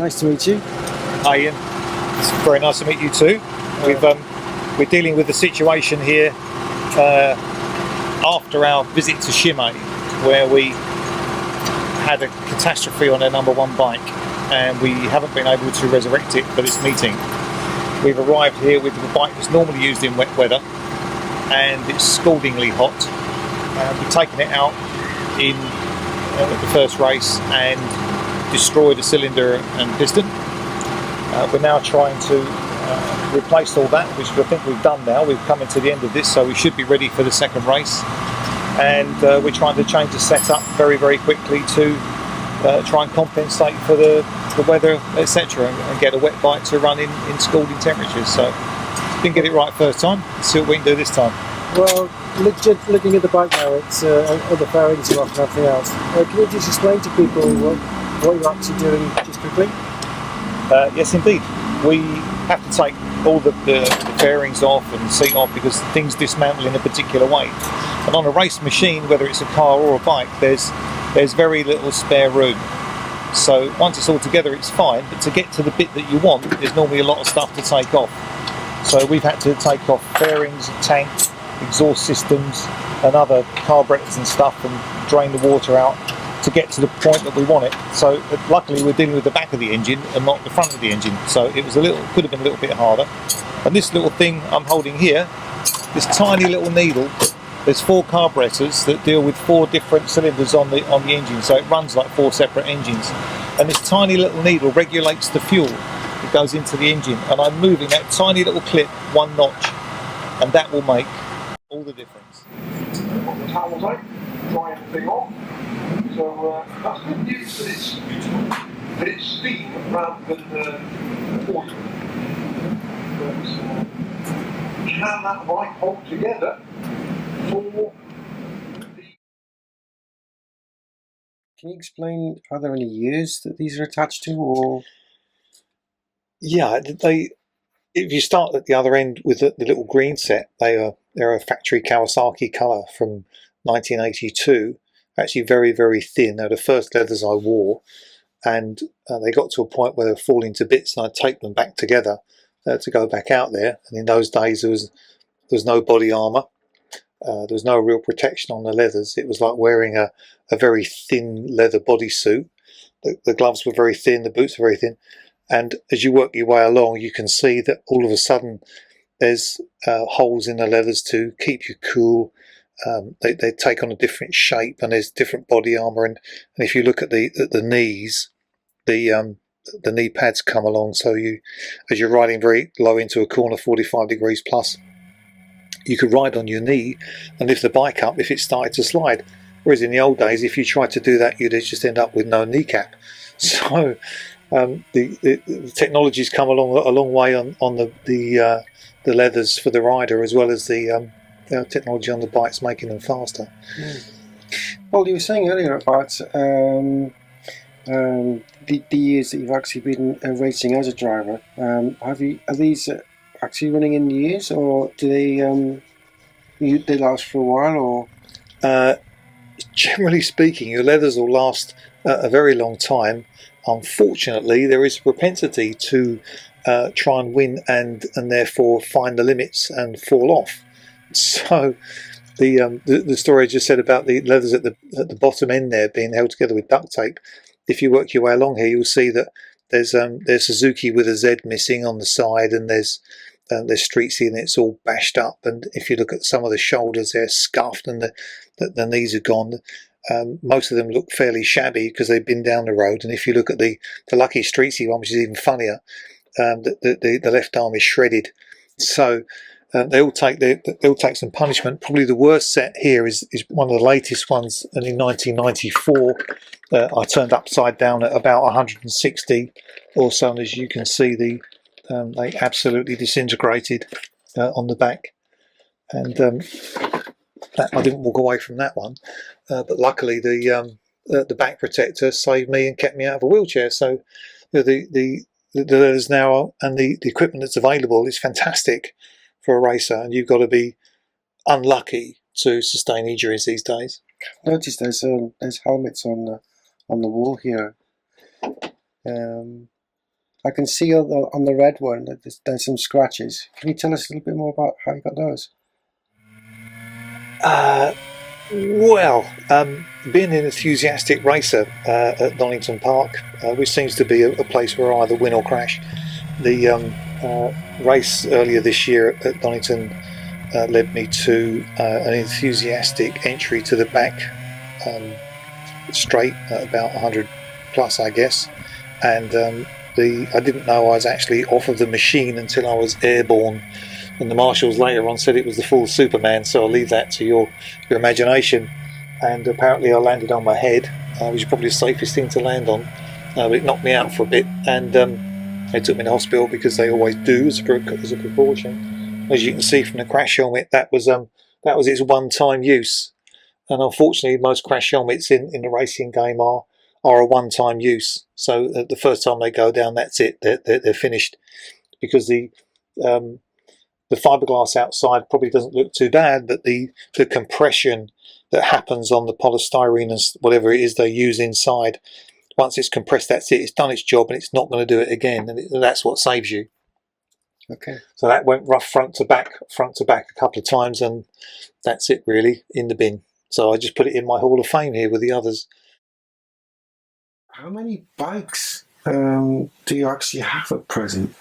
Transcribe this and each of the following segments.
Nice to meet you. Hi Ian, it's very nice to meet you too. We're dealing with the situation here after our visit to Shimei, where we had a catastrophe on our #1 bike and we haven't been able to resurrect it for this meeting. We've arrived here with the bike that's normally used in wet weather and it's scaldingly hot. We've taken it out in the first race and destroyed a cylinder and piston. We're now trying to replace all that, which I think we've done now. We've come into the end of this, so we should be ready for the second race. And we're trying to change the setup very, very quickly to try and compensate for the weather, etc., and get a wet bike to run in scalding temperatures. So didn't get it right first time. Let's see what we can do this time. Well, looking at the bike now, it's other fairings are off, nothing else. Can you just explain to people what you're actually doing, just quickly? Yes, indeed. We have to take all the fairings off and the seat off because things dismantle in a particular way. And on a race machine, whether it's a car or a bike, there's very little spare room. So once it's all together, it's fine. But to get to the bit that you want, there's normally a lot of stuff to take off. So we've had to take off fairings, tanks, exhaust systems, and other carburetors and stuff, and drain the water out to get to the point that we want it. So luckily we're dealing with the back of the engine and not the front of the engine, so it was could have been a little bit harder. And this little thing I'm holding here, this tiny little needle, there's 4 carburetors that deal with 4 different cylinders on the engine, so it runs like 4 separate engines. And this tiny little needle regulates the fuel that goes into the engine, and I'm moving that tiny little clip 1 notch, and that will make all the difference. On the towels out, dry everything off. So that's good news that it's steam rather than oil. But can that bike hold together for the... Can you explain, are there any years that these are attached to, or? Yeah, if you start at the other end with the little green set, they're a factory Kawasaki colour from 1982. Actually very, very thin. They're the first leathers I wore, and they got to a point where they were falling to bits, and I'd take them back together to go back out there. And in those days there was no body armour, there was no real protection on the leathers. It was like wearing a very thin leather bodysuit. The gloves were very thin, the boots were very thin, and as you work your way along you can see that all of a sudden there's holes in the leathers to keep you cool. They take on a different shape, and there's different body armour, and if you look at the knees, the knee pads come along, so as you're riding very low into a corner, 45 degrees plus, you could ride on your knee and lift the bike up if it started to slide, whereas in the old days if you tried to do that you'd just end up with no kneecap. So the technology's come along a long way on the leathers for the rider, as well as the technology on the bikes making them faster. Well, you were saying earlier about the years that you've actually been racing as a driver. Are these actually running in years, or do they last for a while? Or generally speaking, your leathers will last a very long time. Unfortunately, there is a propensity to try and win and therefore find the limits and fall off. So the story I just said about the leathers at the bottom end there being held together with duct tape, if you work your way along here you'll see that there's Suzuki with a Z missing on the side, and there's Streetsy and it's all bashed up, and if you look at some of the shoulders they're scuffed and the knees are gone. Most of them look fairly shabby because they've been down the road, and if you look at the lucky Streetsy one, which is even funnier, the left arm is shredded. So they'll take some punishment. Probably the worst set here is one of the latest ones, and in 1994 I turned upside down at about 160 or so, and as you can see they absolutely disintegrated on the back, and I didn't walk away from that one, but luckily the back protector saved me and kept me out of a wheelchair. So the leathers now and the equipment that's available is fantastic for a racer, and you've got to be unlucky to sustain injuries these days. I've noticed there's helmets on the wall here. I can see on the red one that there's some scratches. Can you tell us a little bit more about how you got those? Being an enthusiastic racer at Donington Park, which seems to be a place where I either win or crash, the race earlier this year at Donington led me to an enthusiastic entry to the back straight at about 100 plus, I guess, and I didn't know I was actually off of the machine until I was airborne. And the marshals later on said it was the full Superman, so I'll leave that to your imagination. And apparently I landed on my head, which is probably the safest thing to land on, but it knocked me out for a bit, and they took me to hospital because they always do as a precaution. As you can see from the crash helmet, that was its one-time use. And unfortunately, most crash helmets in the racing game are a one-time use. So the first time they go down, that's it. They're finished, because the fiberglass outside probably doesn't look too bad, but the compression that happens on the polystyrene and whatever it is they use inside, once it's compressed, that's it. It's done its job, and it's not going to do it again. And that's what saves you. Okay. So that went rough front to back a couple of times, and that's it really, in the bin. So I just put it in my Hall of Fame here with the others. How many bikes do you actually have at present?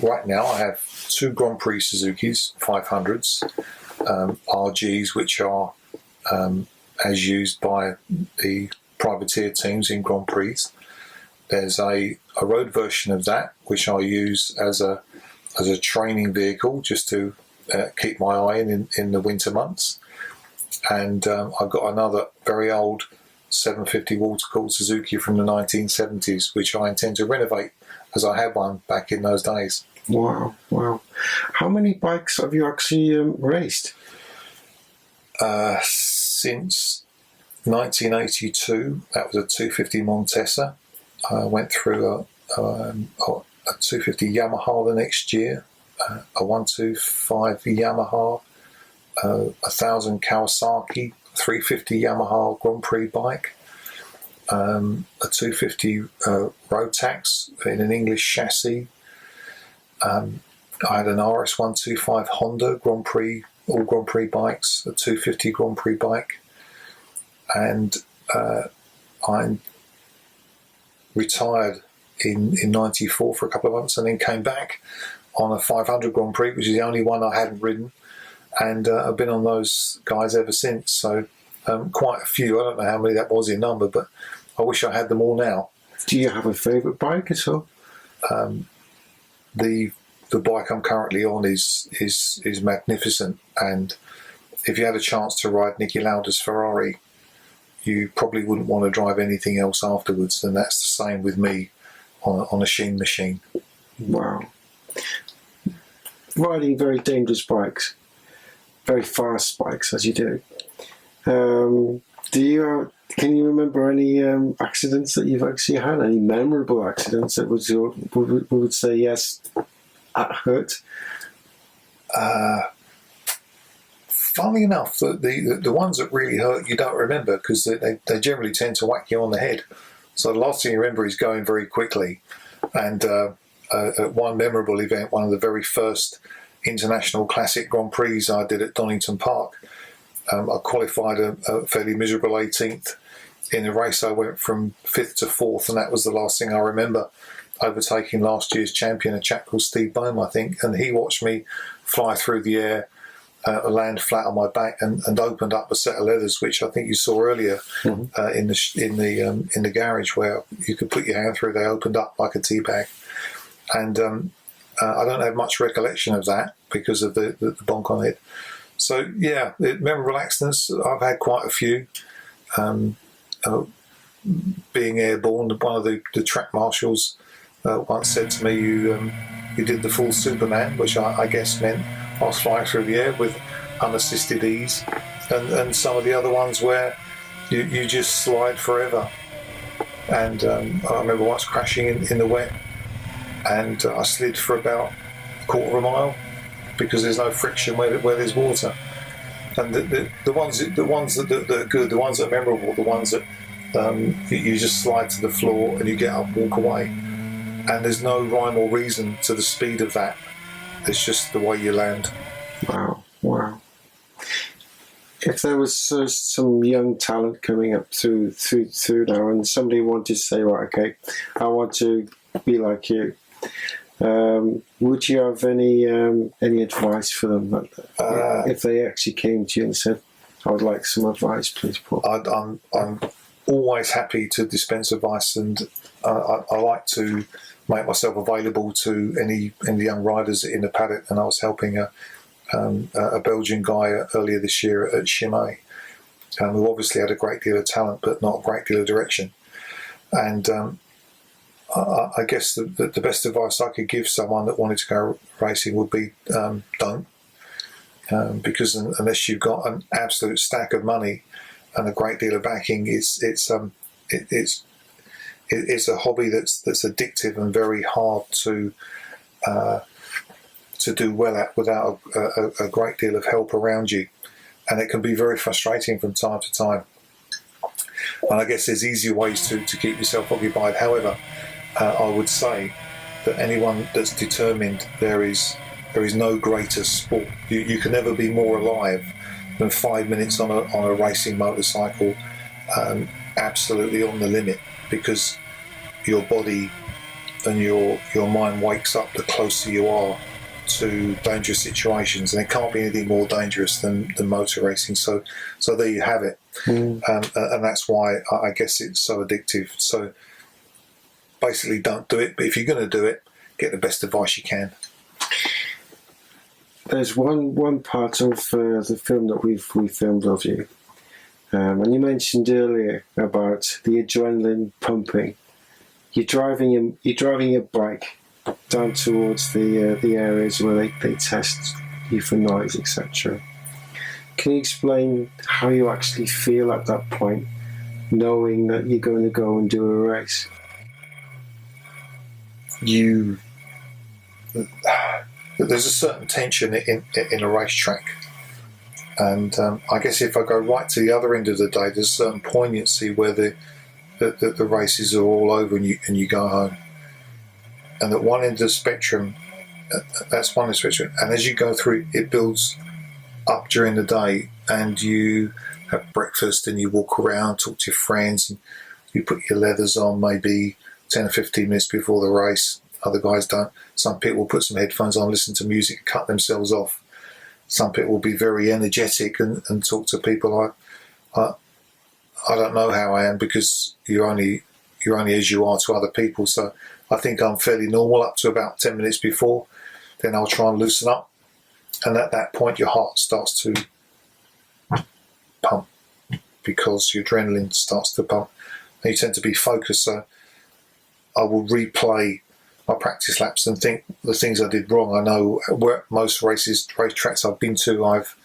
Right now I have 2 Grand Prix Suzukis, 500s, RGs, which are as used by the privateer teams in Grand Prix. There's a road version of that, which I use as a training vehicle, just to keep my eye in the winter months. And I've got another very old 750 water-cooled Suzuki from the 1970s, which I intend to renovate, as I had one back in those days. Wow. How many bikes have you actually raced? Since 1982, that was a 250 Montesa. I went through a 250 Yamaha the next year, a 125 Yamaha, 1000 Kawasaki, 350 Yamaha Grand Prix bike, a 250 Rotax in an English chassis. I had an RS125 Honda Grand Prix, all Grand Prix bikes, a 250 Grand Prix bike, and I retired in 94 for a couple of months, and then came back on a 500 Grand Prix, which is the only one I hadn't ridden, and I've been on those guys ever since. So quite a few. I don't know how many that was in number, but I wish I had them all now. Do you have a favourite bike at all? The bike I'm currently on is magnificent, and if you had a chance to ride Niki Lauda's Ferrari, you probably wouldn't want to drive anything else afterwards. And that's the same with me on a Sheen machine. Wow. Riding very dangerous bikes, very fast bikes, as you do. Can you remember any accidents that you've actually had? Any memorable accidents that would say yes, that hurt? Funnily enough, the ones that really hurt you don't remember, because they generally tend to whack you on the head. So the last thing you remember is going very quickly. And at one memorable event, one of the very first International Classic Grand Prix I did at Donington Park, I qualified a fairly miserable 18th. In the race, I went from 5th to 4th, and that was the last thing I remember, overtaking last year's champion, a chap called Steve Bohm, I think, and he watched me fly through the air, land flat on my back, and opened up a set of leathers, which I think you saw earlier in the garage, where you could put your hand through. They opened up like a tea bag, and I don't have much recollection of that because of the bonk on it. So yeah, memorable accidents, I've had quite a few. Being airborne, one of the track marshals once said to me, you did the full Superman, which I guess meant I was flying through the air with unassisted ease, and some of the other ones where you just slide forever. And I remember once crashing in the wet, and I slid for about a quarter of a mile because there's no friction where there's water. And the ones that are good, the ones that are memorable, the ones that you just slide to the floor and you get up, walk away. and there's no rhyme or reason to the speed of that. It's just the way you land. Wow. If there was some young talent coming up through now, and somebody wanted to say, right, okay, I want to be like you, would you have any advice for them? If they actually came to you and said, I would like some advice, please, Paul. I'm always happy to dispense advice, and I like to make myself available to any young riders in the paddock. And I was helping a Belgian guy earlier this year at Chimay, who obviously had a great deal of talent but not a great deal of direction. And I guess the best advice I could give someone that wanted to go racing would be don't. Because unless you've got an absolute stack of money and a great deal of backing, it's a hobby that's addictive and very hard to do well at without a great deal of help around you, and it can be very frustrating from time to time. And I guess there's easier ways to keep yourself occupied. However, I would say that anyone that's determined, there is no greater sport. You can never be more alive than 5 minutes on a racing motorcycle, absolutely on the limit, because your body and your mind wakes up the closer you are to dangerous situations, and it can't be anything more dangerous than motor racing. So there you have it. And that's why I guess it's so addictive. So basically, don't do it, but if you're going to do it, get the best advice you can. There's one part of the film that we filmed of you, and you mentioned earlier about the adrenaline pumping. You're driving your bike down towards the areas where they test you for noise, etc. Can you explain how you actually feel at that point, knowing that you're going to go and do a race? There's a certain tension in a racetrack, and I guess if I go right to the other end of the day, there's a certain poignancy where the races are all over and you go home. And at one end of the spectrum, that's one end of the spectrum, and as you go through, it builds up during the day, and you have breakfast and you walk around, talk to your friends, and you put your leathers on maybe 10 or 15 minutes before the race. Other guys don't. Some people will put some headphones on, listen to music, and cut themselves off. Some people will be very energetic and talk to people. I don't know how I am, because you're only as you are to other people. So I think I'm fairly normal up to about 10 minutes before. Then I'll try and loosen up, and at that point your heart starts to pump because your adrenaline starts to pump, and you tend to be focused. So I will replay my practice laps and think the things I did wrong. I know where most racetracks I've been to, I've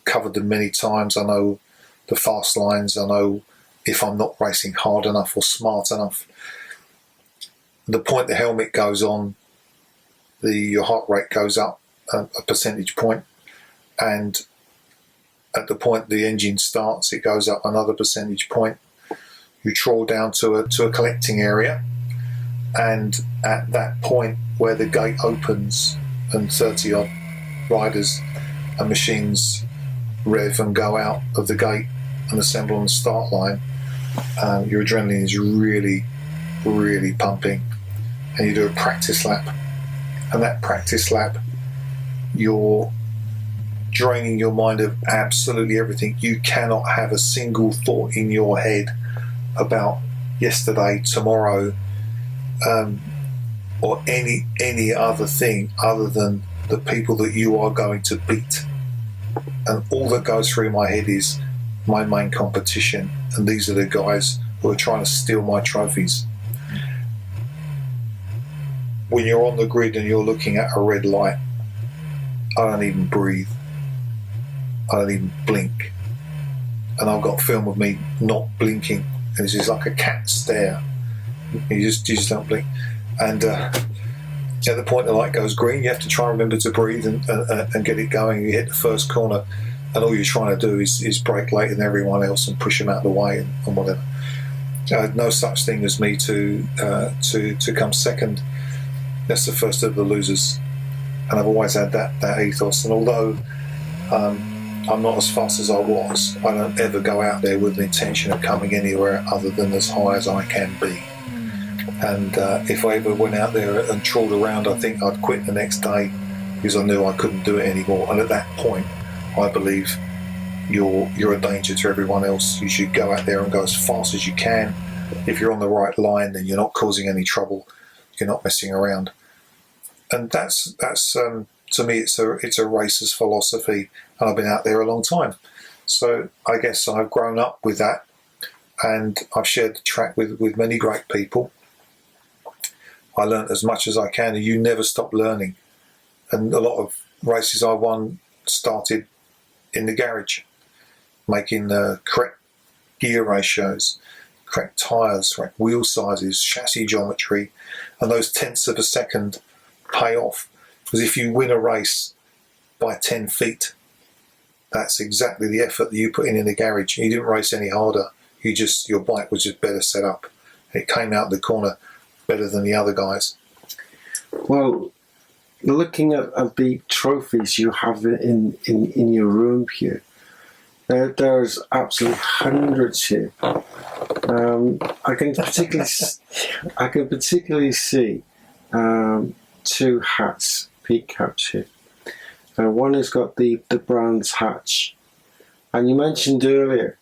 covered them many times. I know the fast lines. I know if I'm not racing hard enough or smart enough. The point the helmet goes on, your heart rate goes up a percentage point, and at the point the engine starts, it goes up another percentage point. You trawl down to a collecting area, and at that point where the gate opens and 30 odd riders and machines rev and go out of the gate and assemble on the start line, your adrenaline is really, really pumping, and you do a practice lap, and that practice lap you're draining your mind of absolutely everything. You cannot have a single thought in your head about yesterday, tomorrow, or any other thing other than the people that you are going to beat. And all that goes through my head is my main competition, and these are the guys who are trying to steal my trophies. When you're on the grid and you're looking at a red light, I don't even breathe. I don't even blink. And I've got film of me not blinking, and it's just like a cat stare. You just don't blink. And at the point the light goes green, you have to try and remember to breathe and get it going. You hit the first corner, and all you're trying to do is brake later than everyone else and push them out of the way and whatever. No such thing as me to come second. that's the first of the losers. And I've always had that ethos. And although I'm not as fast as I was, I don't ever go out there with the intention of coming anywhere other than as high as I can be. And if I ever went out there and trawled around, I think I'd quit the next day because I knew I couldn't do it anymore. And at that point, I believe you're a danger to everyone else. You should go out there and go as fast as you can. If you're on the right line, then you're not causing any trouble. You're not messing around. And that's to me, it's a racer's philosophy, and I've been out there a long time. So I guess I've grown up with that, and I've shared the track with many great people. I learnt as much as I can, and you never stop learning. And a lot of races I won started in the garage, making correct gear ratios, correct tyres, correct wheel sizes, chassis geometry, and those tenths of a second pay off. Because if you win a race by 10 feet, that's exactly the effort that you put in the garage. You didn't race any harder. Your bike was just better set up. It came out the corner better than the other guys. Well, looking at the trophies you have in your room here, there's absolutely hundreds here. I can particularly see two hats, peak caps here. One has got the bronze hatch, and you mentioned earlier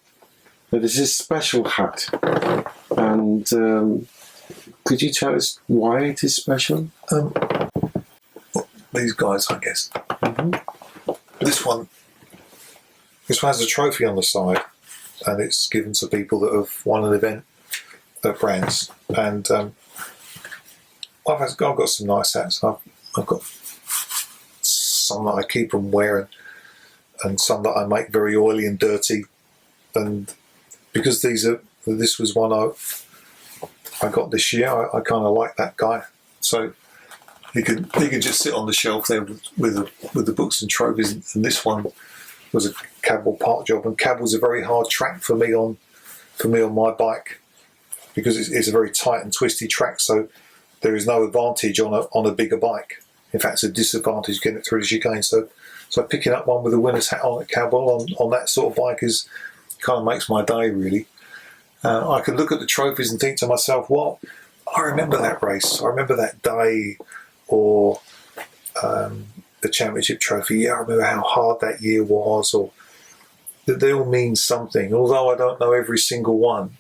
that this is a special hat. And could you tell us why it is special? These guys, I guess. Mm-hmm. This one has a trophy on the side, and it's given to people that have won an event at brands. And I've got some nice hats. I've got some that I keep and wear, and some that I make very oily and dirty. And because this was one I got this year, I kind of like that guy. So he could just sit on the shelf there with the books and trophies. And this one was a Cadwell Park job, and Cadwell's a very hard track for me on my bike, because it's a very tight and twisty track. So there is no advantage on a bigger bike. In fact, it's a disadvantage getting it through the chicane. So picking up one with a winner's hat on at Cadwell on that sort of bike kind of makes my day, really. I can look at the trophies and think to myself, well, I remember that race. I remember that day, or the championship trophy. Yeah, I remember how hard that year was, or that they all mean something. Although I don't know every single one.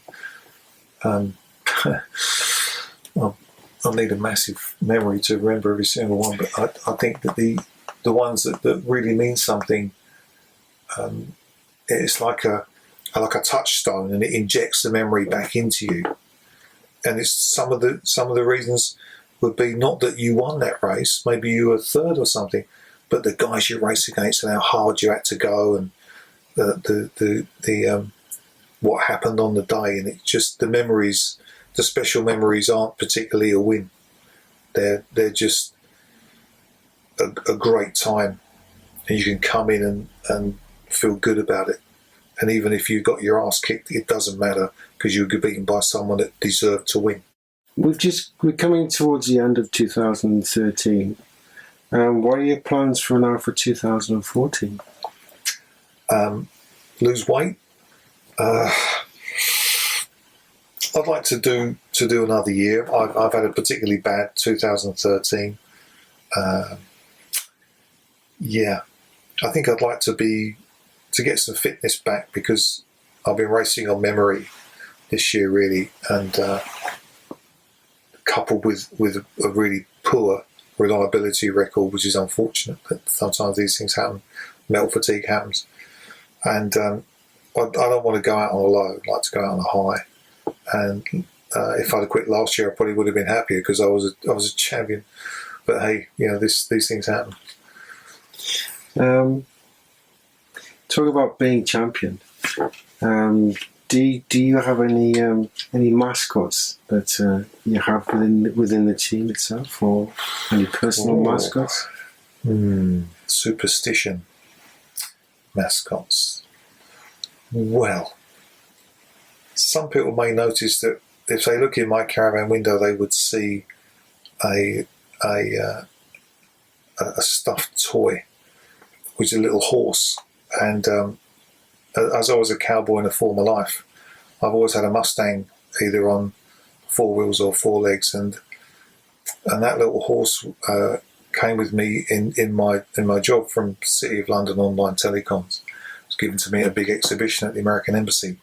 Well, I'll need a massive memory to remember every single one, but I think that the ones that really mean something, it's like a touchstone, and it injects the memory back into you. And it's some of the reasons would be not that you won that race, maybe you were third or something, but the guys you raced against and how hard you had to go, and the what happened on the day. And it just, the memories, the special memories aren't particularly a win. They're just a great time, and you can come in and feel good about it. And even if you got your ass kicked, it doesn't matter, because you were beaten by someone that deserved to win. We're coming towards the end of 2013. What are your plans for now for 2014? Lose weight. I'd like to do another year. I've had a particularly bad 2013. Yeah, I think I'd like to get some fitness back, because I've been racing on memory this year, really, and coupled with a really poor reliability record, which is unfortunate, but sometimes these things happen. Metal fatigue happens, and I don't want to go out on a low. I'd like to go out on a high. And if I'd have quit last year, I probably would have been happier, because I was a champion. But hey, these things happen. Talk about being champion. Do you have any mascots that you have within the team itself, or any personal mascots? Superstition mascots. Well, some people may notice that if they look in my caravan window, they would see a a stuffed toy, which is a little horse. And as I was a cowboy in a former life, I've always had a Mustang either on four wheels or four legs, and that little horse came with me in my job from City of London Online Telecoms. It was given to me at a big exhibition at the American Embassy,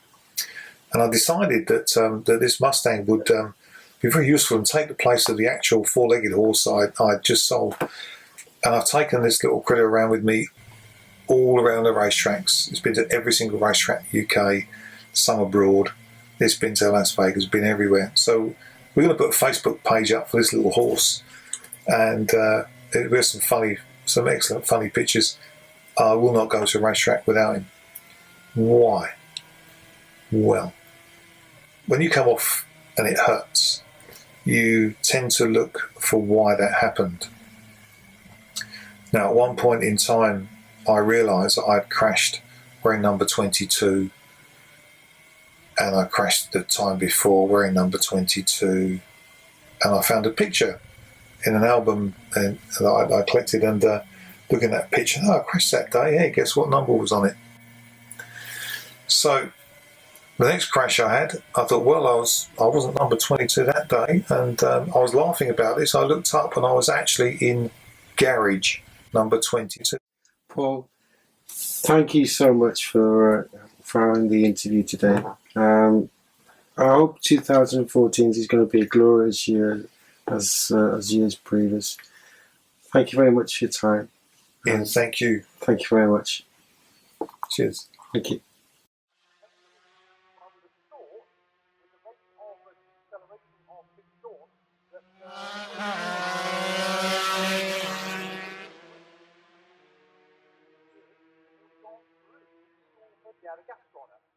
and I decided that that this Mustang would be very useful and take the place of the actual four-legged horse I'd just sold. And I've taken this little critter around with me all around the racetracks. It's been to every single racetrack in the UK, some abroad. It's been to Las Vegas, been everywhere. So we're going to put a Facebook page up for this little horse, and there's some excellent funny pictures. I will not go to a racetrack without him. Why? Well, when you come off and it hurts, you tend to look for why that happened. Now, at one point in time, I realised that I'd crashed wearing number 22, and I crashed the time before wearing number 22, and I found a picture in an album that I collected, and looking at that picture, I crashed that day. Hey, guess what number was on it? So the next crash I had, I thought, well, I wasn't number 22 that day, and I was laughing about this. I looked up and I was actually in garage number 22. Paul, thank you so much for having the interview today. I hope 2014 is going to be a glorious year as years previous. Thank you very much for your time. Ian, thank you. Thank you very much. Cheers. Thank you. Yeah, the gas on it.